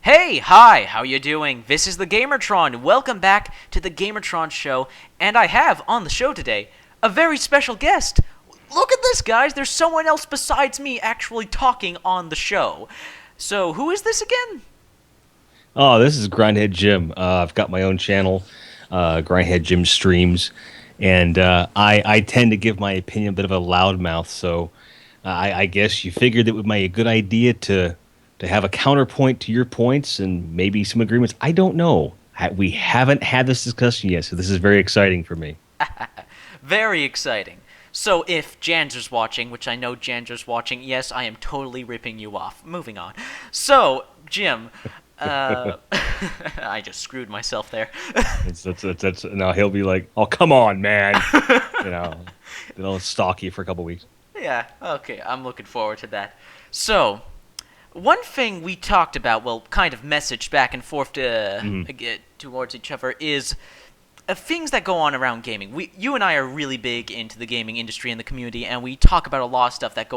Hey, hi, how you doing? This is the Gamertron. Welcome back to the Gamertron show, and I have on the show today a very special guest. Look at this, guys. There's someone else besides me actually talking on the show. So, who is this again? Oh, this is GrindHead Jim. I've got my own channel, GrindHead Jim Streams, and I tend to give my opinion a bit of a loudmouth. So I guess you figured it would be a good idea to have a counterpoint to your points and maybe some agreements. I don't know. We haven't had this discussion yet, so this is very exciting for me. Very exciting. So, if Janzer's watching, which I know Janzer's watching, yes, I am totally ripping you off. Moving on. So, Jim, I just screwed myself there. Now he'll be like, "Oh, come on, man," you know, then I'll stalk you for a couple weeks. Yeah, okay, I'm looking forward to that. So, one thing we talked about, well, kind of messaged back and forth towards each other, is things that go on around gaming. You and I are really big into the gaming industry and the community, and we talk about a lot of stuff that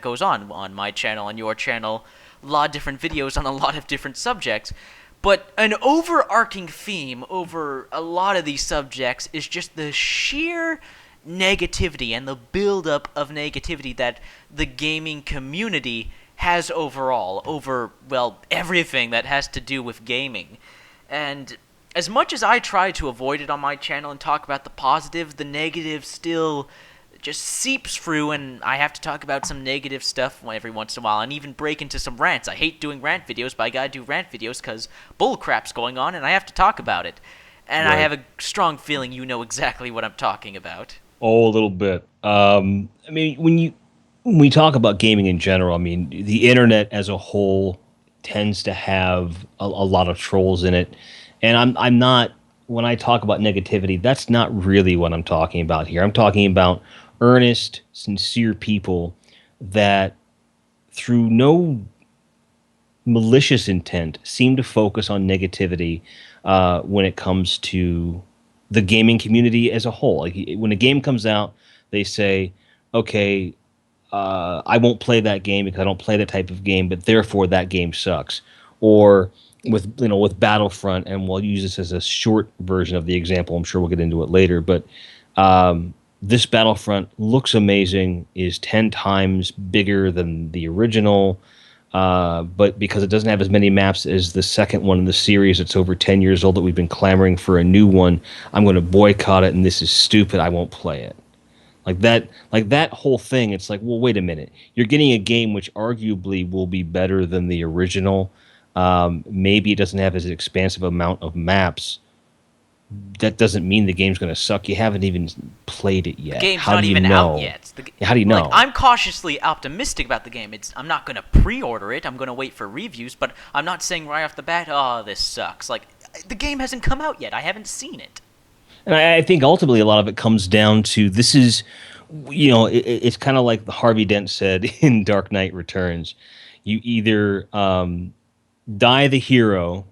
goes on my channel, on your channel, a lot of different videos on a lot of different subjects. But an overarching theme over a lot of these subjects is just the sheer negativity and the buildup of negativity that the gaming community has overall over, well, everything that has to do with gaming. And as much as I try to avoid it on my channel and talk about the positive, the negative still just seeps through, and I have to talk about some negative stuff every once in a while, and even break into some rants. I hate doing rant videos, but I gotta do rant videos because bullcrap's going on, and I have to talk about it. And I Right. have a strong feeling you know exactly what I'm talking about. Oh, a little bit. I mean, when we talk about gaming in general, I mean, the internet as a whole tends to have a lot of trolls in it, and I'm not when I talk about negativity, that's not really what I'm talking about here. I'm talking about earnest, sincere people that, through no malicious intent, seem to focus on negativity when it comes to the gaming community as a whole. Like when a game comes out, they say, "Okay, I won't play that game because I don't play that type of game, but therefore that game sucks." Or with Battlefront, and we'll use this as a short version of the example. I'm sure we'll get into it later, but this Battlefront looks amazing, is 10 times bigger than the original. But because it doesn't have as many maps as the second one in the series, it's over 10 years old that we've been clamoring for a new one. I'm going to boycott it, and this is stupid. I won't play it. Like that whole thing. It's like, well, wait a minute. You're getting a game which arguably will be better than the original. Maybe it doesn't have as expansive amount of maps. That doesn't mean the game's going to suck. You haven't even played it The yet. game's How not do you even know? out yet. How do you Like, know? I'm cautiously optimistic about the game. I'm not going to pre-order it. I'm going to wait for reviews, but I'm not saying right off the bat, "Oh, this sucks." Like, the game hasn't come out yet. I haven't seen it. And I think ultimately a lot of it comes down to this is, it's kind of like Harvey Dent said in Dark Knight Returns. You either die the hero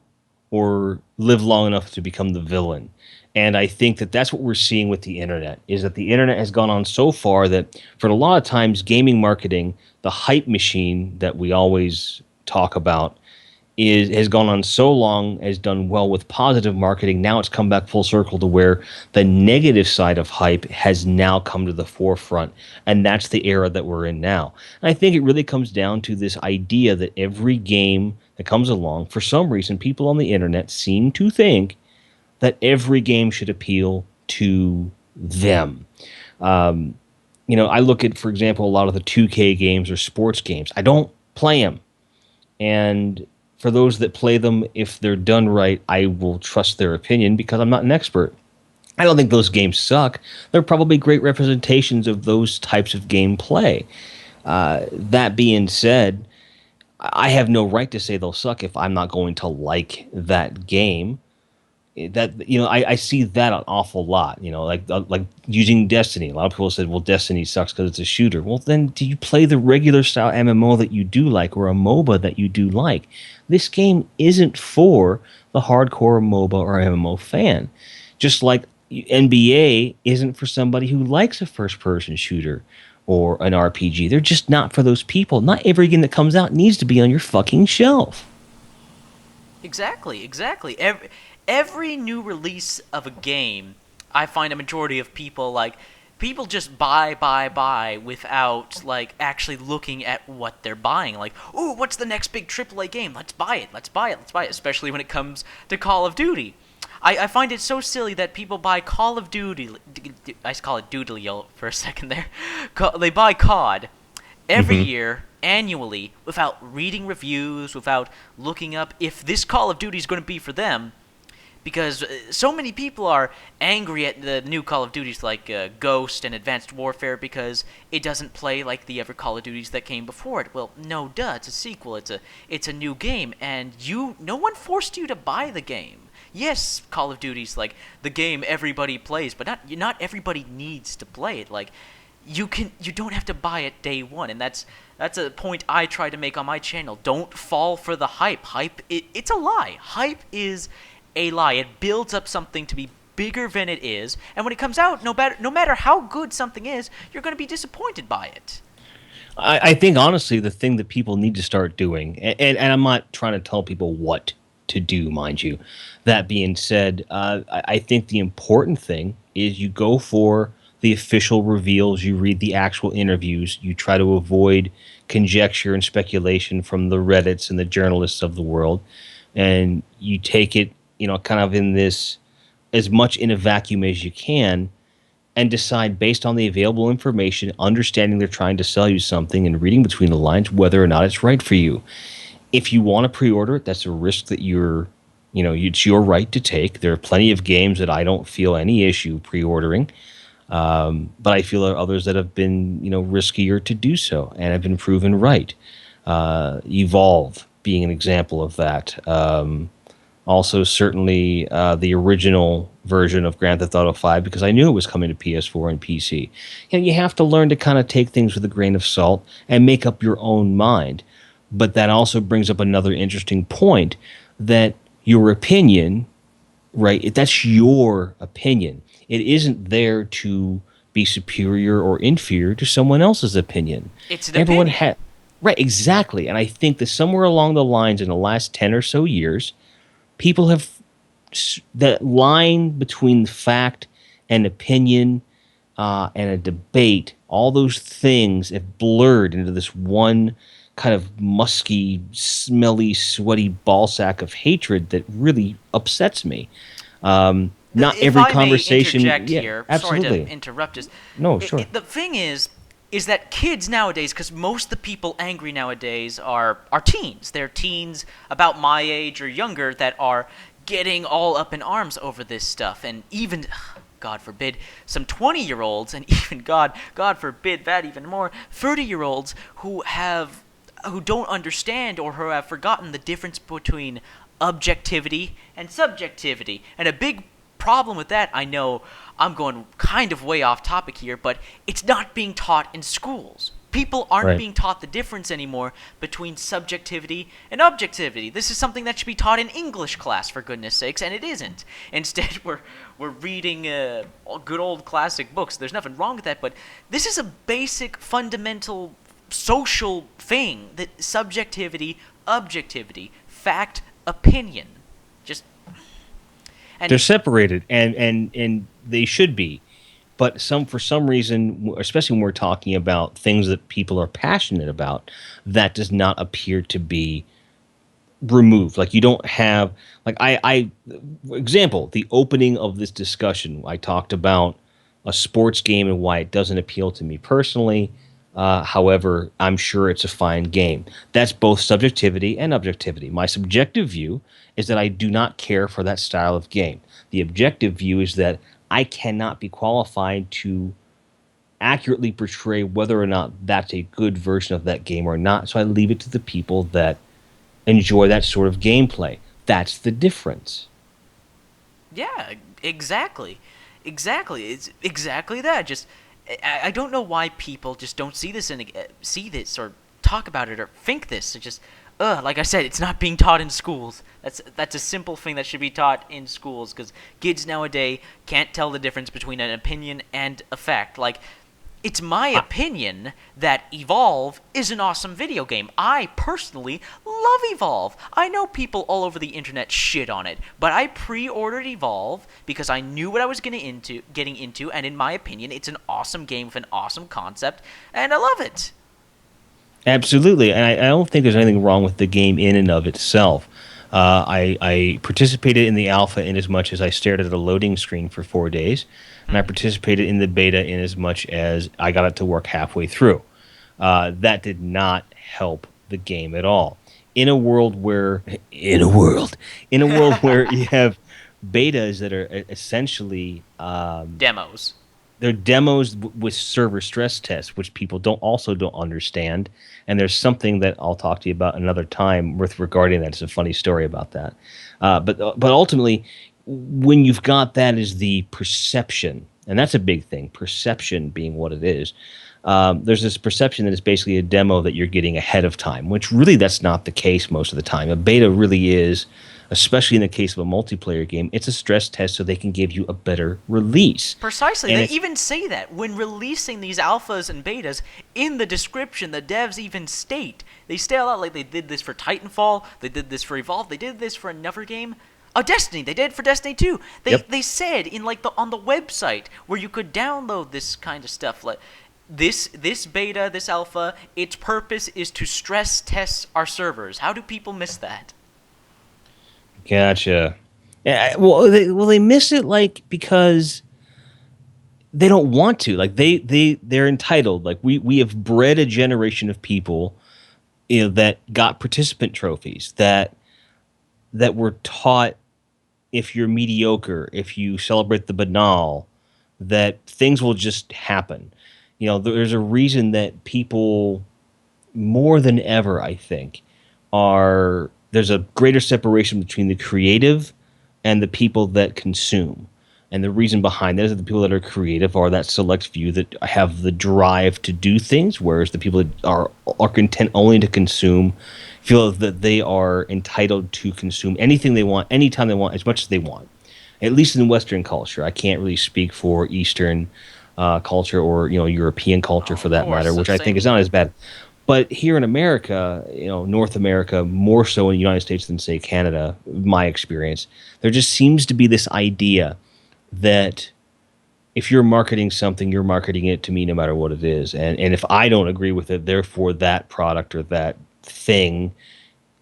or live long enough to become the villain. And I think that that's what we're seeing with the internet, is that the internet has gone on so far that for a lot of times gaming marketing, the hype machine that we always talk about, has gone on so long, has done well with positive marketing. Now it's come back full circle to where the negative side of hype has now come to the forefront. And that's the era that we're in now. And I think it really comes down to this idea that every game that comes along, for some reason, people on the internet seem to think that every game should appeal to them. I look at, for example, a lot of the 2K games or sports games. I don't play them. And for those that play them, if they're done right, I will trust their opinion because I'm not an expert. I don't think those games suck. They're probably great representations of those types of gameplay. That being said, I have no right to say they'll suck if I'm not going to like that game. I see that an awful lot. Like using Destiny. A lot of people said, "Well, Destiny sucks because it's a shooter." Well, then do you play the regular style MMO that you do like, or a MOBA that you do like? This game isn't for the hardcore MOBA or MMO fan. Just like NBA isn't for somebody who likes a first-person shooter or an RPG. They're just not for those people. Not every game that comes out needs to be on your fucking shelf. Exactly. Every new release of a game, I find a majority of people people just buy without like actually looking at what they're buying. Like, ooh, what's the next big AAA game? Let's buy it. Let's buy it. Let's buy it. Especially when it comes to Call of Duty. I find it so silly that people buy Call of Duty. I call it Doodly for a second there. They buy COD every Hmm. year, annually, without reading reviews, without looking up if this Call of Duty is going to be for them. Because so many people are angry at the new Call of Duties like Ghost and Advanced Warfare because it doesn't play like the other Call of Duties that came before it. Well, no, duh, it's a sequel. It's a new game, and no one forced you to buy the game. Yes, Call of Duty's like the game everybody plays, but not everybody needs to play it. Like you don't have to buy it day one, and that's a point I try to make on my channel. Don't fall for the hype. It's a lie. Hype is a lie. It builds up something to be bigger than it is, and when it comes out, no matter how good something is, you're going to be disappointed by it. I think honestly, the thing that people need to start doing, and I'm not trying to tell people what to do, mind you. That being said, I think the important thing is you go for the official reveals, you read the actual interviews, you try to avoid conjecture and speculation from the Reddits and the journalists of the world, and you take it, kind of in this as much in a vacuum as you can and decide based on the available information, understanding they're trying to sell you something and reading between the lines whether or not it's right for you. If you want to pre-order it, that's a risk that it's your right to take. There are plenty of games that I don't feel any issue pre-ordering, but I feel there are others that have been, riskier to do so and have been proven right. Evolve being an example of that. Also, certainly the original version of Grand Theft Auto 5 because I knew it was coming to PS4 and PC. You have to learn to kind of take things with a grain of salt and make up your own mind. But that also brings up another interesting point that your opinion, right, that's your opinion. It isn't there to be superior or inferior to someone else's opinion. It's an Everyone opinion. right, exactly. And I think that somewhere along the lines in the last 10 or so years, people have that line between fact and opinion and a debate, all those things have blurred into this one kind of musky, smelly, sweaty ball sack of hatred that really upsets me. Not If every I may conversation. interject Yeah, here, sorry to absolutely. interrupt us. No, sure. The thing is that kids nowadays, because most of the people angry nowadays are teens. They're teens about my age or younger that are getting all up in arms over this stuff, and even, God forbid, some 20-year-olds, and even God forbid that even more, 30-year-olds who don't understand or who have forgotten the difference between objectivity and subjectivity. And a big problem with that, I know I'm going kind of way off topic here, but it's not being taught in schools. People aren't Right. being taught the difference anymore between subjectivity and objectivity. This is something that should be taught in English class, for goodness sakes, and it isn't. Instead, we're reading good old classic books. There's nothing wrong with that, but this is a basic, fundamental social thing, that subjectivity, objectivity, fact, opinion. Just They're and separated, and they should be. But for some reason, especially when we're talking about things that people are passionate about, that does not appear to be removed. Like you don't have like example, the opening of this discussion, I talked about a sports game and why it doesn't appeal to me personally. However, I'm sure it's a fine game. That's both subjectivity and objectivity. My subjective view is that I do not care for that style of game. The objective view is that I cannot be qualified to accurately portray whether or not that's a good version of that game or not. So I leave it to the people that enjoy that sort of gameplay. That's the difference. yeah, exactly. It's exactly that. Just I don't know why people just don't see this and see this or talk about it or think this. It just like I said, it's not being taught in schools. That's a simple thing that should be taught in schools because kids nowadays can't tell the difference between an opinion and a fact. Like It's my opinion that Evolve is an awesome video game. I personally love Evolve. I know people all over the internet shit on it, but I pre-ordered Evolve because I knew what I was getting into, and in my opinion, it's an awesome game with an awesome concept, and I love it. Absolutely, and I don't think there's anything wrong with the game in and of itself. I participated in the alpha in as much as I stared at a loading screen for 4 days, and I participated in the beta in as much as I got it to work halfway through. That did not help the game at all. In a world where you have betas that are essentially Demos. they're demos with server stress tests, which people don't understand. And there's something that I'll talk to you about another time regarding that. It's a funny story about that. But ultimately, when you've got that as the perception, and that's a big thing, perception being what it is. There's this perception that it's basically a demo that you're getting ahead of time, which really that's not the case most of the time. A beta really is, especially in the case of a multiplayer game, it's a stress test so they can give you a better release. Precisely. They even say that when releasing these alphas and betas, in the description, the devs even state, they style out like they did this for Titanfall, they did this for Evolve, they did this for another game. Oh, Destiny. They did it for Destiny 2. They said in like on the website where you could download this kind of stuff, like this beta, this alpha, its purpose is to stress test our servers. How do people miss that? Gotcha. Yeah, well, they miss it like because they don't want to. Like they're entitled. Like we have bred a generation of people, that got participant trophies that were taught if you're mediocre, if you celebrate the banal, that things will just happen. There's a reason that people more than ever, I think, there's a greater separation between the creative and the people that consume. And the reason behind that is that the people that are creative are that select few that have the drive to do things, whereas the people that are content only to consume feel that they are entitled to consume anything they want, anytime they want, as much as they want. At least in Western culture. I can't really speak for Eastern culture or European culture for that matter, which I think is not as bad. But here in America, North America, more so in the United States than, say, Canada, my experience, there just seems to be this idea that if you're marketing something, you're marketing it to me no matter what it is. And if I don't agree with it, therefore that product or that thing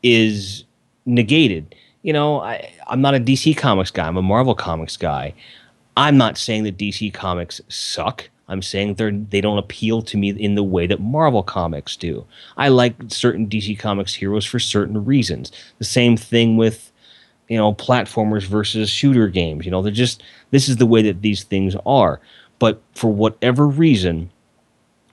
is negated. I'm not a DC Comics guy. I'm a Marvel Comics guy. I'm not saying that DC Comics suck. I'm saying they don't appeal to me in the way that Marvel Comics do. I like certain DC Comics heroes for certain reasons. The same thing with, platformers versus shooter games. This is the way that these things are. But for whatever reason,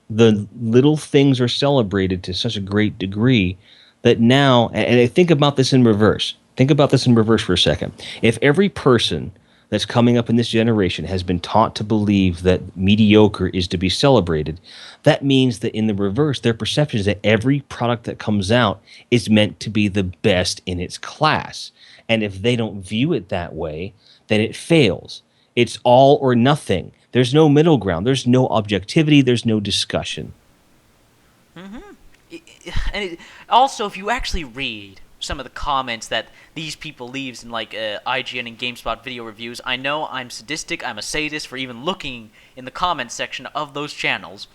the little things are celebrated to such a great degree that now, and I think about this in reverse. Think about this in reverse for a second. If every person that's coming up in this generation has been taught to believe that mediocre is to be celebrated, that means that in the reverse, their perception is that every product that comes out is meant to be the best in its class. And if they don't view it that way, then it fails. It's all or nothing. There's no middle ground. There's no objectivity. There's no discussion. And also, if you actually read some of the comments that these people leaves in like IGN and GameSpot video reviews, I know I'm sadistic, I'm a sadist for even looking in the comments section of those channels,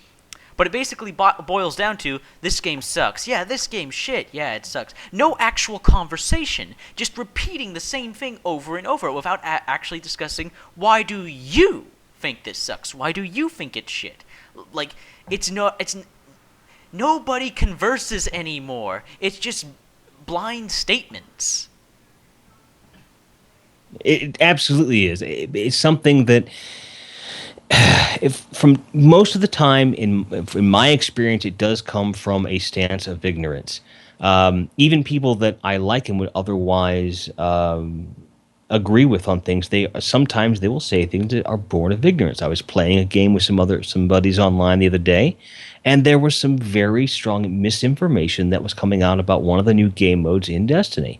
but it basically boils down to, this game sucks, yeah, this game's shit, yeah, it sucks. No actual conversation, just repeating the same thing over and over without actually discussing, why do you think this sucks, why do you think it's shit? Like, nobody converses anymore, it's just blind statements. It absolutely is. It's something that, if from most of the time, in my experience, it does come from a stance of ignorance. Even people that I like and would otherwise agree with on things, sometimes they will say things that are born of ignorance. I was playing a game with some buddies online the other day, and there was some very strong misinformation that was coming out about one of the new game modes in Destiny.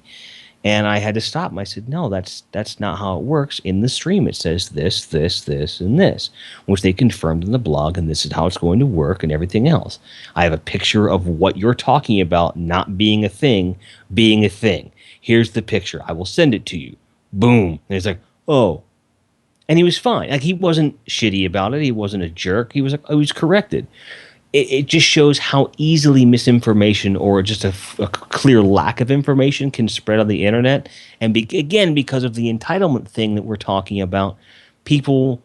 And I had to stop him. I said, no, that's not how it works. In the stream, it says this, this, this, and this, which they confirmed in the blog, and this is how it's going to work and everything else. I have a picture of what you're talking about not being a thing, being a thing. Here's the picture. I will send it to you. Boom. And he's like, oh. And he was fine. Like, he wasn't shitty about it. He wasn't a jerk. He was corrected. It just shows how easily misinformation or just a clear lack of information can spread on the internet. And again, because of the entitlement thing that we're talking about, people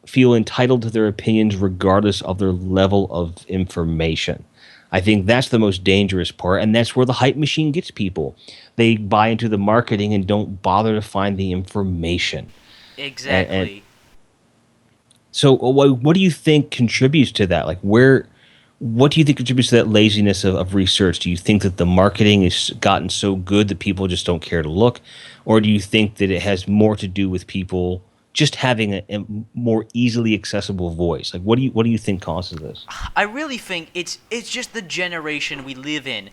feel entitled to their opinions regardless of their level of information. I think that's the most dangerous part, and that's where the hype machine gets people. They buy into the marketing and don't bother to find the information. Exactly. And so what do you think contributes to that? Like, what do you think contributes to that laziness of research? Do you think that the marketing has gotten so good that people just don't care to look? Or do you think that it has more to do with people just having a more easily accessible voice? Like, what do you think causes this? I really think it's just the generation we live in.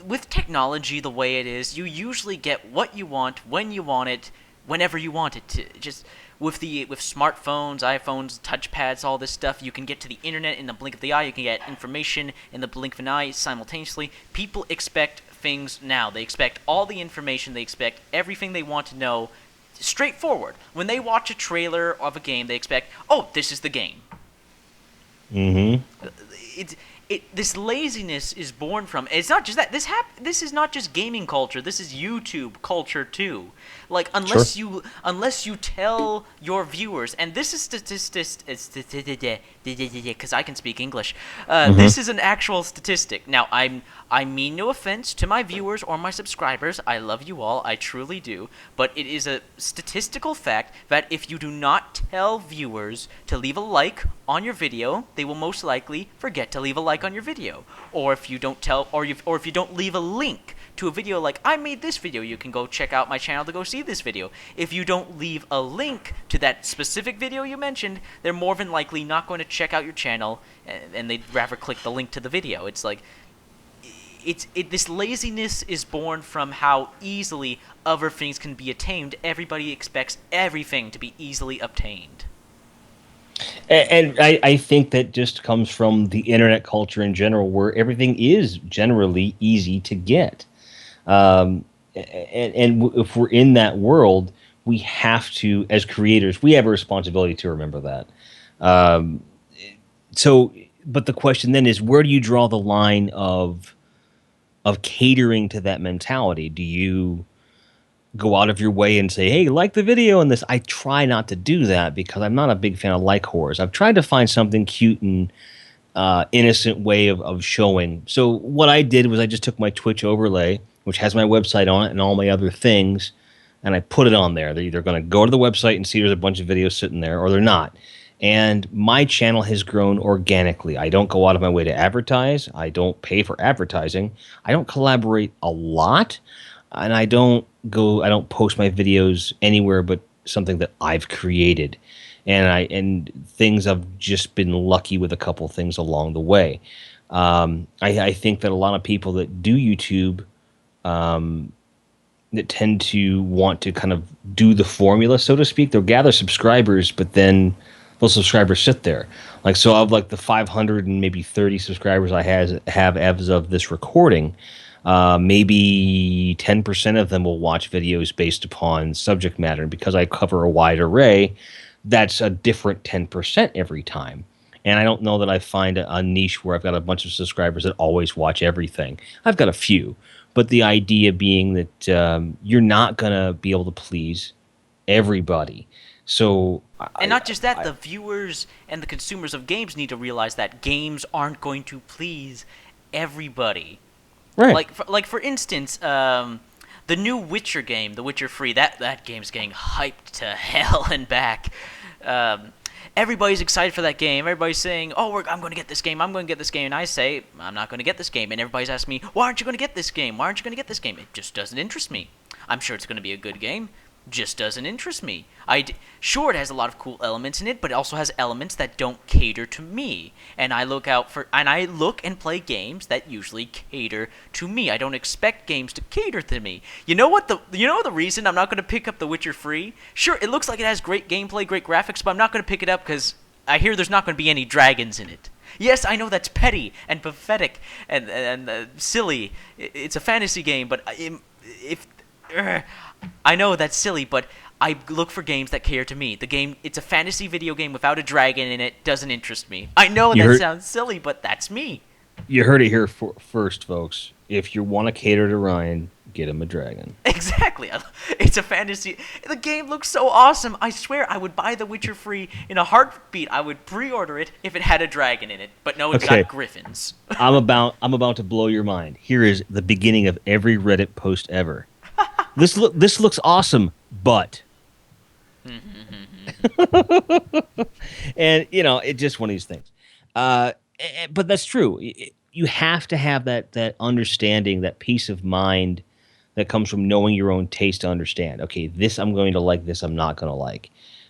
With technology the way it is, you usually get what you want, when you want it, whenever you want it to. Just with smartphones, iPhones, touchpads, all this stuff, you can get to the internet in the blink of the eye. You can get information in the blink of an eye simultaneously. People expect things now. They expect all the information. They expect everything they want to know straightforward. When they watch a trailer of a game, they expect, oh, this is the game. Mm-hmm. This laziness is born from. It's not just that. This is not just gaming culture. This is YouTube culture too. Like, unless you tell your viewers, and this is because I can speak English. This is an actual statistic. Now, I mean no offense to my viewers or my subscribers. I love you all. I truly do. But it is a statistical fact that if you do not tell viewers to leave a like on your video, they will most likely forget to leave a like on your video. Or if you don't if you don't leave a link to a video like, I made this video, you can go check out my channel to go see this video. If you don't leave a link to that specific video you mentioned, they're more than likely not going to check out your channel, and they'd rather click the link to the video. It's like, this laziness is born from how easily other things can be attained. Everybody expects everything to be easily obtained. And I think that just comes from the internet culture in general, where everything is generally easy to get. And if we're in that world, we have to, as creators, we have a responsibility to remember that. But the question then is, where do you draw the line of catering to that mentality? Do you go out of your way and say, hey, like the video and this? I try not to do that because I'm not a big fan of like whores. I've tried to find something cute and innocent way of showing. So what I did was I just took my Twitch overlay, which has my website on it and all my other things, and I put it on there. They're either going to go to the website and see there's a bunch of videos sitting there, or they're not. And my channel has grown organically. I don't go out of my way to advertise. I don't pay for advertising. I don't collaborate a lot, and I don't post my videos anywhere but something that I've created. And things I've just been lucky with a couple things along the way. I think that a lot of people that do YouTube that tend to want to kind of do the formula, so to speak. They'll gather subscribers, but then those subscribers sit there. Like, so of like the 500 and maybe 30 subscribers I have as of this recording, maybe 10% of them will watch videos based upon subject matter. And because I cover a wide array, that's a different 10% every time. And I don't know that I find a niche where I've got a bunch of subscribers that always watch everything. I've got a few. But the idea being that you're not going to be able to please everybody. So, and not just that, the viewers and the consumers of games need to realize that games aren't going to please everybody. Right. Like for instance, the new Witcher game, The Witcher 3, that game's getting hyped to hell and back. Everybody's excited for that game. Everybody's saying, oh, I'm going to get this game. I'm going to get this game. And I say, I'm not going to get this game. And everybody's asking me, why aren't you going to get this game? Why aren't you going to get this game? It just doesn't interest me. I'm sure it's going to be a good game. just doesn't interest me. Sure, it has a lot of cool elements in it, but it also has elements that don't cater to me. And I look and play games that usually cater to me. I don't expect games to cater to me. You know the reason I'm not going to pick up The Witcher free? Sure, it looks like it has great gameplay, great graphics, but I'm not going to pick it up because I hear there's not going to be any dragons in it. Yes, I know that's petty and pathetic and silly. It's a fantasy game, but I know that's silly, but I look for games that cater to me. It's a fantasy video game without a dragon in it, doesn't interest me. I know that sounds silly, but that's me. You heard it here first, folks. If you want to cater to Ryan, get him a dragon. Exactly. It's a fantasy. The game looks so awesome. I swear I would buy The Witcher free in a heartbeat. I would pre-order it if it had a dragon in it. But no, it's got griffins. I'm about to blow your mind. Here is the beginning of every Reddit post ever. This looks awesome, but and it's just one of these things. But that's true. You have to have that understanding, that peace of mind that comes from knowing your own taste to understand. Okay, this I'm going to like. This I'm not going to like.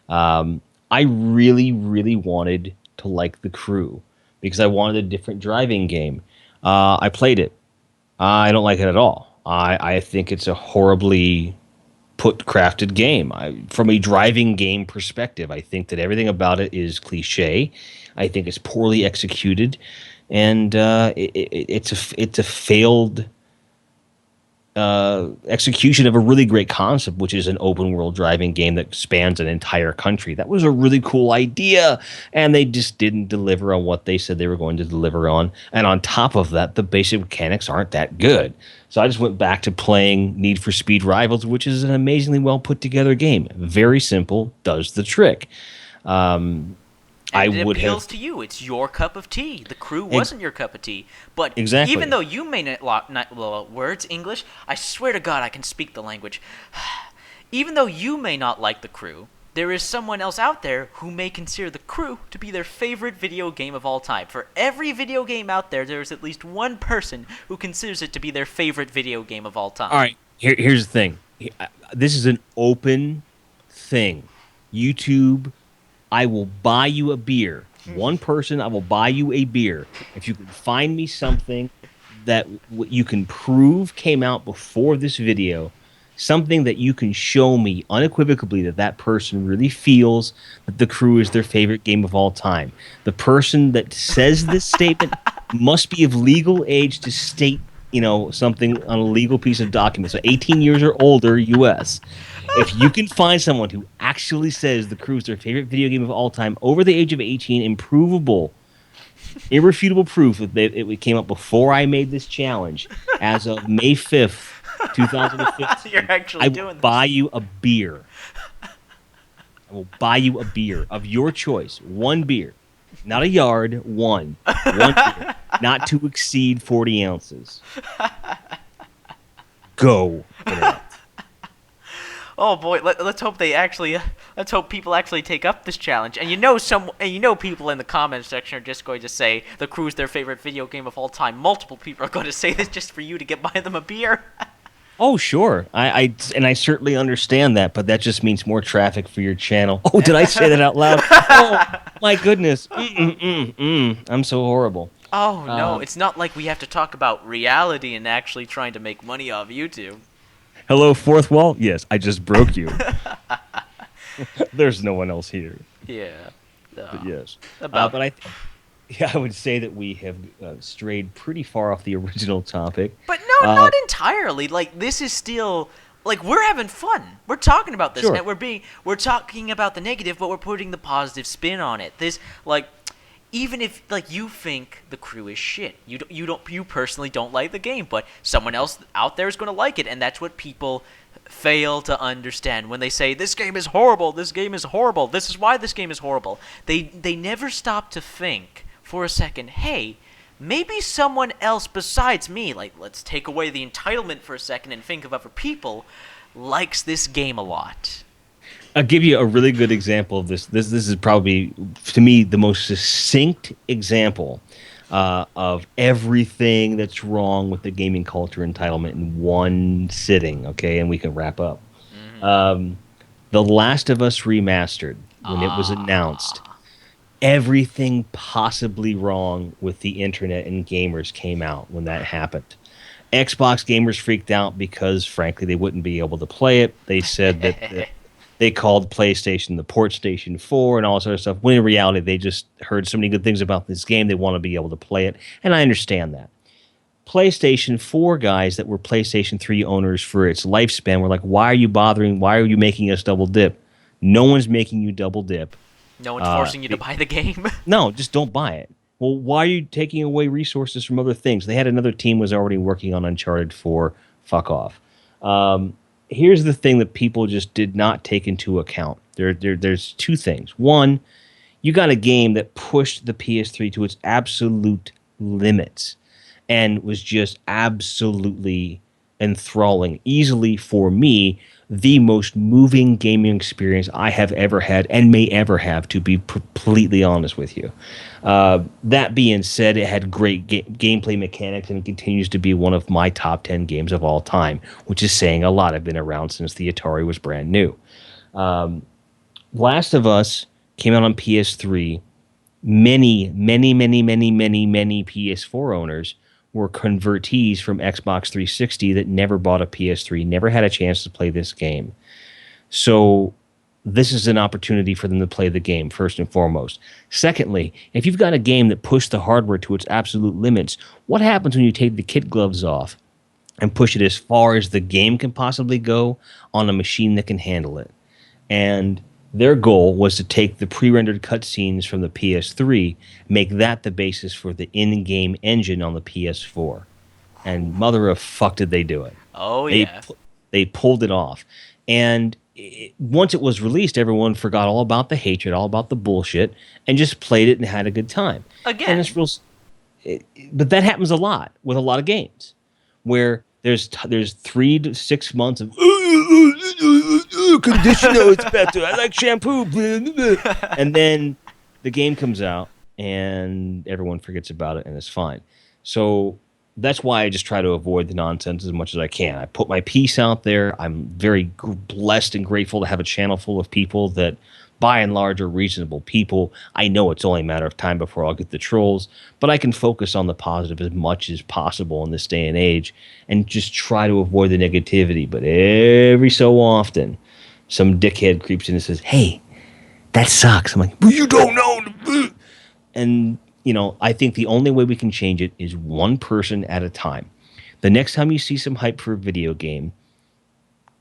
I really, really wanted to like The Crew because I wanted a different driving game. I played it. I don't like it at all. I think it's a horribly crafted game. From a driving game perspective, I think that everything about it is cliche. I think it's poorly executed, and it's a failed execution of a really great concept, which is an open world driving game that spans an entire country. That was a really cool idea, and they just didn't deliver on what they said they were going to deliver on. And on top of that, the basic mechanics aren't that good. So I just went back to playing Need for Speed Rivals, which is an amazingly well put together game. Very simple, does the trick. It appeals to you. It's your cup of tea. The Crew wasn't your cup of tea. But exactly. Even though you may not words English, I swear to God I can speak the language. Even though you may not like The Crew, there is someone else out there who may consider The Crew to be their favorite video game of all time. For every video game out there, there is at least one person who considers it to be their favorite video game of all time. All right, here's the thing. This is an open thing. YouTube, I will buy you a beer. One person, I will buy you a beer. If you can find me something that you can prove came out before this video, something that you can show me unequivocally that person really feels that The Crew is their favorite game of all time. The person that says this statement must be of legal age to state, something on a legal piece of document. So 18 years or older, U.S. If you can find someone who actually says The Crew is their favorite video game of all time over the age of 18, irrefutable proof that it came up before I made this challenge, as of May 5th, 2015, You're actually doing this. Buy you a beer. I will buy you a beer of your choice. One beer. Not a yard, one. One beer. Not to exceed 40 ounces. Go. Oh boy, let's hope people actually take up this challenge. And people in the comments section are just going to say The Crew is their favorite video game of all time. Multiple people are going to say this just for you to buy them a beer. Oh, sure. I certainly understand that, but that just means more traffic for your channel. Oh, did I say that out loud? Oh, my goodness. I'm so horrible. Oh, no. It's not like we have to talk about reality and actually trying to make money off YouTube. Hello, fourth wall? Yes, I just broke you. There's no one else here. Yeah. But yes. But I would say that we have strayed pretty far off the original topic. But no, not entirely. This is still we're having fun. We're talking about this, sure. And we're talking about the negative, but we're putting the positive spin on it. Even if you think The Crew is shit, you personally don't like the game, but someone else out there is going to like it, and that's what people fail to understand when they say this game is horrible. This game is horrible. This is why this game is horrible. They never stop to think for a second, hey, maybe someone else besides me, let's take away the entitlement for a second and think of other people, likes this game a lot. I'll give you a really good example of this. This is probably, to me, the most succinct example of everything that's wrong with the gaming culture entitlement in one sitting, okay? And we can wrap up. Mm-hmm. The Last of Us Remastered, when it was announced, Ah. everything possibly wrong with the internet and gamers came out when that happened. Xbox gamers freaked out because, frankly, they wouldn't be able to play it. They said that they called PlayStation the port station 4 and all that sort of stuff. When in reality, they just heard so many good things about this game, they want to be able to play it. And I understand that. PlayStation 4 guys that were PlayStation 3 owners for its lifespan were like, why are you bothering? Why are you making us double dip? No one's making you double dip. No one's forcing you to buy the game. No, just don't buy it. Well, why are you taking away resources from other things? They had another team was already working on Uncharted 4. Fuck off. Here's the thing that people just did not take into account. There's two things. One, you got a game that pushed the PS3 to its absolute limits and was just absolutely enthralling. Easily for me, the most moving gaming experience I have ever had and may ever have, to be completely honest with you. That being said, it had great gameplay mechanics and continues to be one of my top 10 games of all time, which is saying a lot. I've been around since the Atari was brand new. Last of Us came out on PS3. Many PS4 owners were convertees from Xbox 360 that never bought a PS3, never had a chance to play this game. So this is an opportunity for them to play the game, first and foremost. Secondly, if you've got a game that pushed the hardware to its absolute limits, what happens when you take the kit gloves off and push it as far as the game can possibly go on a machine that can handle it? And their goal was to take the pre-rendered cutscenes from the PS3, make that the basis for the in-game engine on the PS4. And mother of fuck did they do it. Oh, yeah. They pulled it off. And once it was released, everyone forgot all about the hatred, all about the bullshit, and just played it and had a good time. Again. And it's real, but that happens a lot with a lot of games, where there's 3 to 6 months of conditioner, it's better. I like shampoo. And then the game comes out and everyone forgets about it and it's fine. So that's why I just try to avoid the nonsense as much as I can. I put my piece out there. I'm very blessed and grateful to have a channel full of people that, by and large, are reasonable people. I know it's only a matter of time before I'll get the trolls, but I can focus on the positive as much as possible in this day and age and just try to avoid the negativity. But every so often, some dickhead creeps in and says, hey, that sucks. I'm like, well, you don't know. And, I think the only way we can change it is one person at a time. The next time you see some hype for a video game,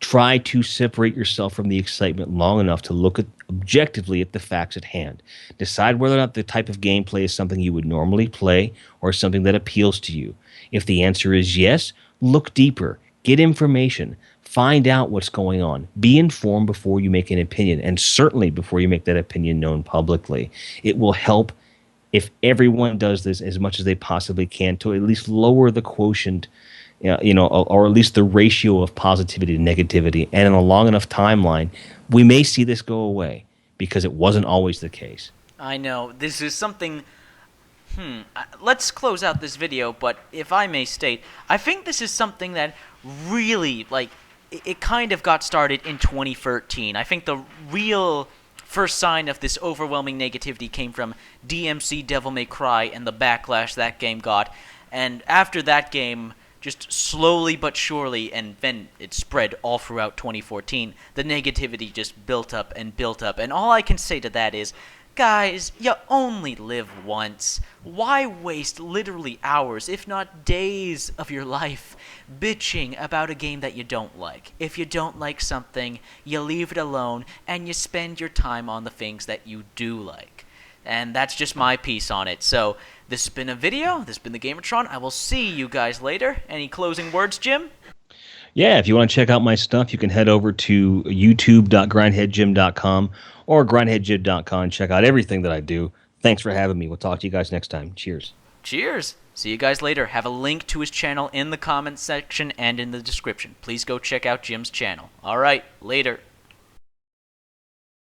try to separate yourself from the excitement long enough to look objectively at the facts at hand. Decide whether or not the type of gameplay is something you would normally play or something that appeals to you. If the answer is yes, look deeper. Get information. Find out what's going on. Be informed before you make an opinion, and certainly before you make that opinion known publicly. It will help if everyone does this as much as they possibly can to at least lower the quotient, or at least the ratio of positivity to negativity. And in a long enough timeline, we may see this go away because it wasn't always the case. I know. This is something... Let's close out this video, but if I may state, I think this is something that really, it kind of got started in 2013. I think the real first sign of this overwhelming negativity came from DMC Devil May Cry and the backlash that game got. And after that game, just slowly but surely, and then it spread all throughout 2014, the negativity just built up. And all I can say to that is, guys, you only live once. Why waste literally hours, if not days, of your life bitching about a game that you don't like? If you don't like something, you leave it alone, and you spend your time on the things that you do like. And that's just my piece on it. So, this has been a video. This has been the Gamertron. I will see you guys later. Any closing words, Jim? Yeah, if you want to check out my stuff, you can head over to youtube.grindheadjim.com or grindheadjim.com. Check out everything that I do. Thanks for having me. We'll talk to you guys next time. Cheers. Cheers. See you guys later. Have a link to his channel in the comments section and in the description. Please go check out Jim's channel. All right, later.